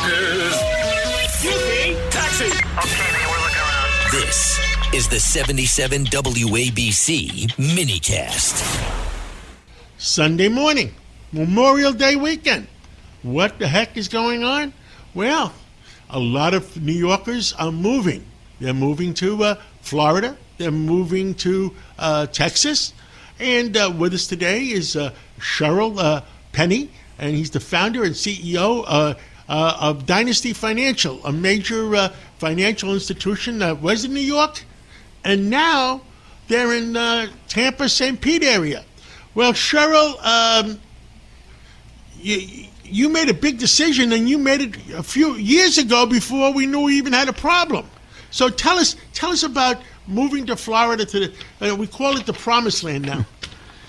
motherfuckers. Yippee! Taxi! Okay, man, we're looking around. This is the 77 WABC minicast. Sunday morning, Memorial Day weekend. What the heck is going on? Well, a lot of New Yorkers are moving. They're moving to Florida. They're moving to Texas. And with us today is Shirl Penney, and he's the founder and CEO of Dynasty Financial, a major financial institution that was in New York, and now they're in Tampa, St. Pete area. Well, Shirl, you made a big decision, and you made it a few years ago before we knew we even had a problem. So tell us about moving to Florida to the, we call it the promised land now.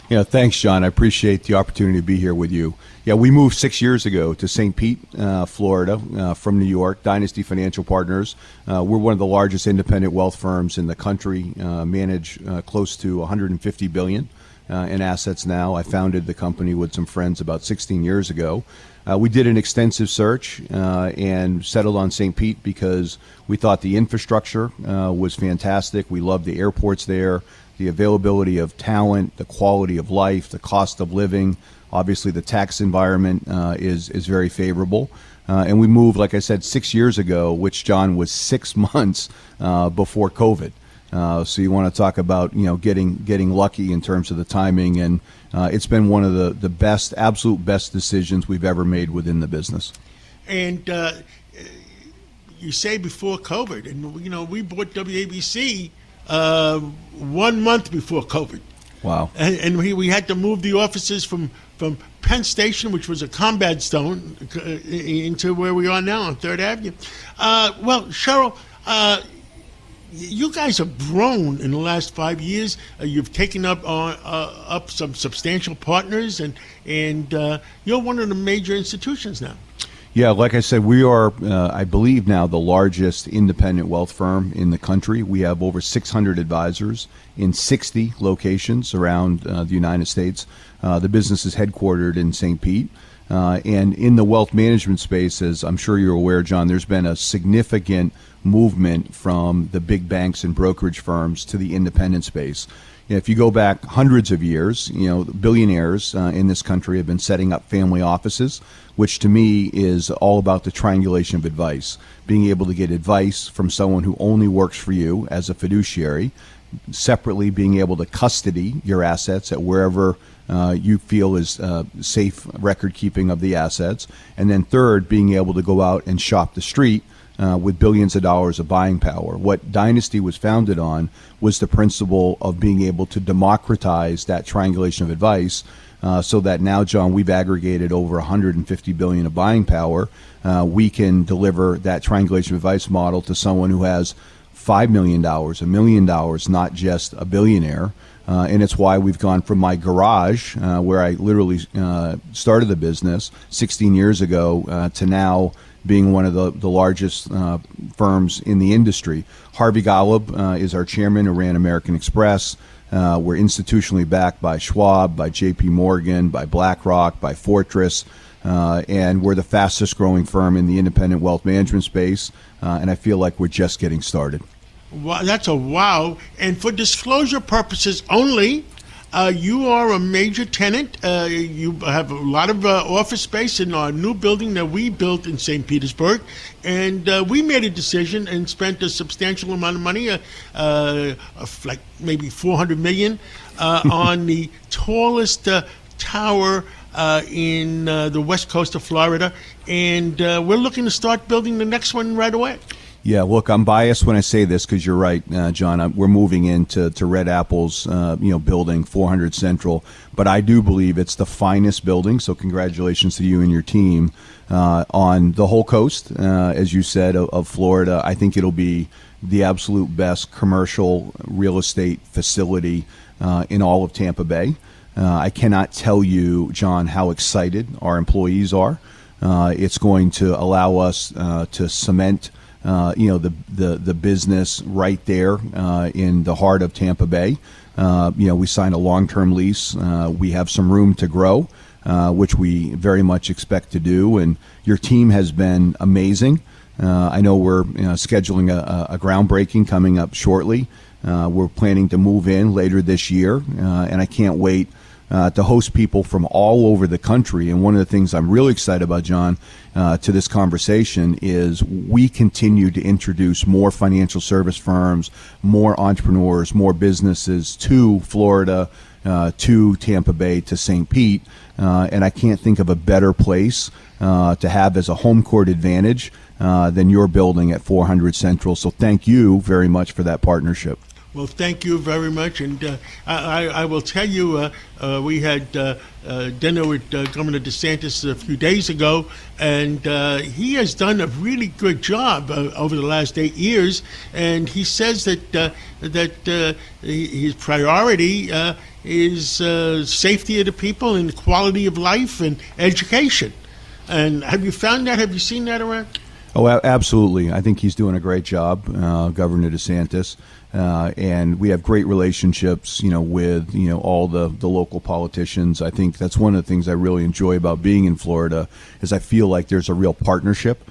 Yeah, thanks, John. I appreciate the opportunity to be here with you. Yeah, we moved 6 years ago to St. Pete, Florida, from New York, Dynasty Financial Partners. We're one of the largest independent wealth firms in the country, manage close to $150 billion in assets now. I founded the company with some friends about 16 years ago. We did an extensive search and settled on St. Pete because we thought the infrastructure was fantastic. We loved the airports there, the availability of talent, the quality of life, the cost of living. Obviously, the tax environment is very favorable. And we moved, like I said, 6 years ago, which, John, was 6 months before COVID. So you want to talk about, getting lucky in terms of the timing. And it's been one of the best, absolute best decisions we've ever made within the business. And you say before COVID, and, we bought WABC 1 month before COVID. Wow. And we had to move the offices from Penn Station, which was a combat zone, into where we are now on 3rd Avenue. Well, Shirl, you guys have grown in the last 5 years. You've taken up some substantial partners, and you're one of the major institutions now. Yeah, like I said, we are, I believe now, the largest independent wealth firm in the country. We have over 600 advisors in 60 locations around the United States. The business is headquartered in St. Pete. And in the wealth management space, as I'm sure you're aware, John, there's been a significant movement from the big banks and brokerage firms to the independent space. If you go back hundreds of years, billionaires in this country have been setting up family offices, which to me is all about the triangulation of advice, being able to get advice from someone who only works for you as a fiduciary, separately being able to custody your assets at wherever you feel is safe record keeping of the assets, and then third, being able to go out and shop the street with billions of dollars of buying power. What Dynasty was founded on was the principle of being able to democratize that triangulation of advice, so that now, John, we've aggregated over 150 billion of buying power. We can deliver that triangulation of advice model to someone who has $5 million, $1 million, not just a billionaire. And it's why we've gone from my garage, where I literally started the business 16 years ago, to now being one of the largest firms in the industry. Harvey Golub is our chairman, who ran American Express. We're institutionally backed by Schwab, by JP Morgan, by BlackRock, by Fortress. And we're the fastest growing firm in the independent wealth management space. And I feel like we're just getting started. Wow, that's a wow. And for disclosure purposes only, you are a major tenant. You have a lot of office space in our new building that we built in St. Petersburg. And we made a decision and spent a substantial amount of money, like maybe $400 million, on the tallest tower in the west coast of Florida. And we're looking to start building the next one right away. Yeah, look, I'm biased when I say this because you're right, John. We're moving into Red Apple's, building 400 Central, but I do believe it's the finest building. So congratulations to you and your team on the whole coast, as you said, of Florida. I think it'll be the absolute best commercial real estate facility in all of Tampa Bay. I cannot tell you, John, how excited our employees are. It's going to allow us to cement the business right there in the heart of Tampa Bay. We signed a long-term lease. We have some room to grow. which we very much expect to do. And your team has been amazing. I know we're scheduling a groundbreaking coming up shortly. We're planning to move in later this year, and I can't wait to host people from all over the country. And one of the things I'm really excited about, John, to this conversation is we continue to introduce more financial service firms, more entrepreneurs, more businesses to Florida, to Tampa Bay, to St. Pete. And I can't think of a better place to have as a home court advantage than your building at 400 Central. So thank you very much for that partnership. Well, thank you very much. And I will tell you, we had dinner with Governor DeSantis a few days ago, and he has done a really good job over the last 8 years. And he says that his priority is safety of the people and quality of life and education. And have you found that? Have you seen that around? Oh, absolutely. I think he's doing a great job, Governor DeSantis. And we have great relationships, with, all the local politicians. I think that's one of the things I really enjoy about being in Florida is I feel like there's a real partnership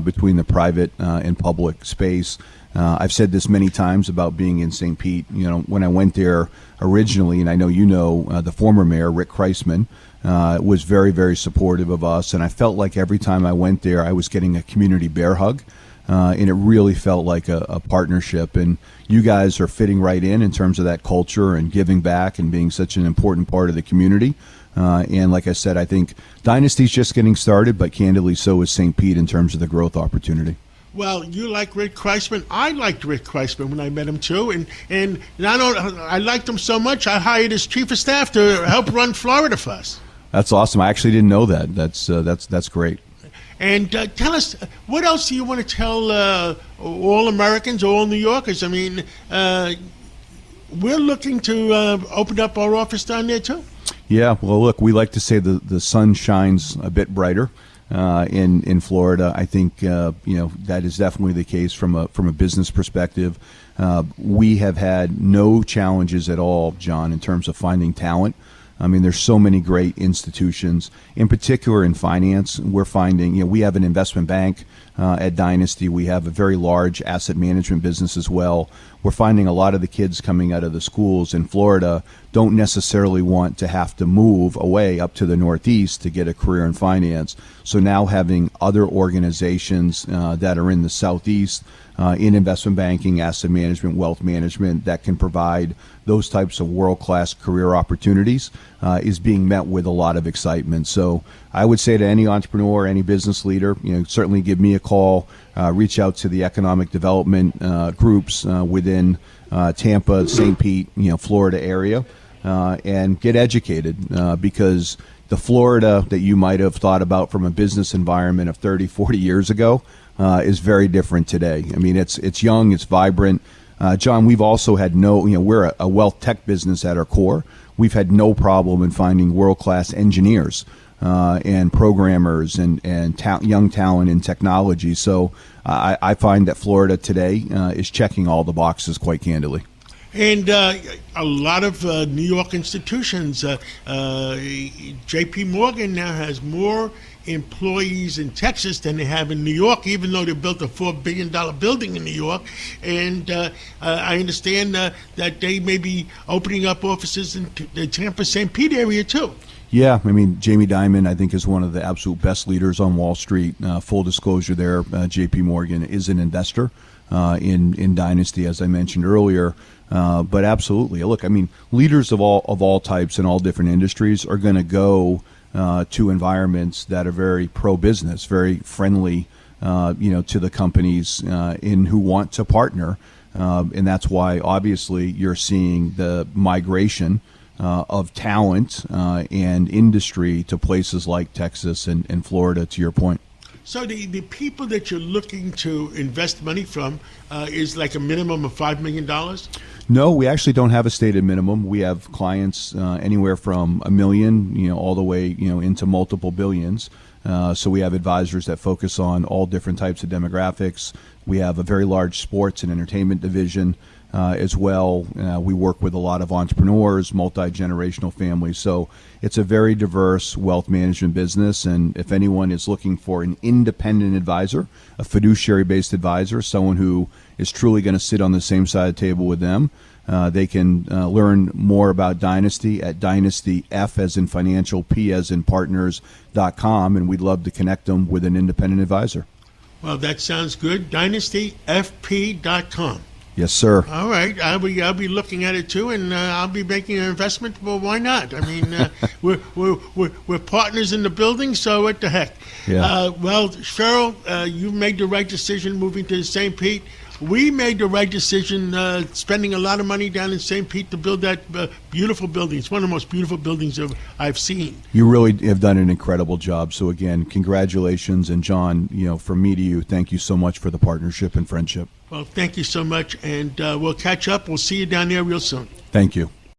between the private and public space. I've said this many times about being in St. Pete. When I went there originally, and I know the former mayor, Rick Kreisman, was very, very supportive of us. And I felt like every time I went there, I was getting a community bear hug. And it really felt like a partnership. And you guys are fitting right in terms of that culture and giving back and being such an important part of the community. And like I said, I think Dynasty's just getting started, but candidly, so is St. Pete in terms of the growth opportunity. Well, you like Rick Kreisman. I liked Rick Kreisman when I met him too, and I liked him so much I hired his chief of staff to help run Florida for us. That's awesome. I actually didn't know that. That's great. And tell us, what else do you want to tell all Americans, all New Yorkers? I mean, we're looking to open up our office down there too. Yeah, well, look, we like to say the sun shines a bit brighter in Florida. I think that is definitely the case from a business perspective. We have had no challenges at all, John, in terms of finding talent. I mean, there's so many great institutions, in particular in finance. We're finding, we have an investment bank at Dynasty. We have a very large asset management business as well. We're finding a lot of the kids coming out of the schools in Florida don't necessarily want to have to move away up to the Northeast to get a career in finance. So now having other organizations that are in the Southeast in investment banking, asset management, wealth management that can provide those types of world-class career opportunities is being met with a lot of excitement. So I would say to any entrepreneur, any business leader, certainly give me a call, reach out to the economic development groups within Tampa, St. Pete, Florida area, and get educated because the Florida that you might have thought about from a business environment of 30, 40 years ago is very different today. I mean, it's young, it's vibrant. John, we've also had we're a wealth tech business at our core. We've had no problem in finding world-class engineers and programmers and young talent in technology. So I find that Florida today is checking all the boxes quite candidly. And a lot of New York institutions, J.P. Morgan now has more employees in Texas than they have in New York, even though they built a $4 billion building in New York. And I understand that they may be opening up offices in the Tampa, St. Pete area, too. Yeah, I mean, Jamie Dimon, I think, is one of the absolute best leaders on Wall Street. Full disclosure there, J.P. Morgan is an investor in Dynasty, as I mentioned earlier. But absolutely, look, I mean, leaders of all types in all different industries are going to go to environments that are very pro-business, very friendly, to the companies in who want to partner, and that's why obviously you're seeing the migration of talent and industry to places like Texas and Florida. To your point. So the people that you're looking to invest money from is like a minimum of $5 million? No, we actually don't have a stated minimum. We have clients anywhere from $1 million, all the way, into multiple billions. So we have advisors that focus on all different types of demographics. We have a very large sports and entertainment division as well. We work with a lot of entrepreneurs, multi-generational families. So it's a very diverse wealth management business. And if anyone is looking for an independent advisor, a fiduciary-based advisor, someone who is truly going to sit on the same side of the table with them, they can learn more about Dynasty at Dynasty F as in financial, P as in partners.com, and we'd love to connect them with an independent advisor. Well, that sounds good. DynastyFP.com. Yes, sir. All right, I'll be looking at it too, and I'll be making an investment. Well, why not? I mean, we're partners in the building, so what the heck? Yeah. Well, Cheryl, you made the right decision moving to St. Pete. We made the right decision spending a lot of money down in St. Pete to build that beautiful building. It's one of the most beautiful buildings I've seen. You really have done an incredible job. So again, congratulations. And John, from me to you, thank you so much for the partnership and friendship. Well, thank you so much, and we'll catch up. We'll see you down there real soon. Thank you.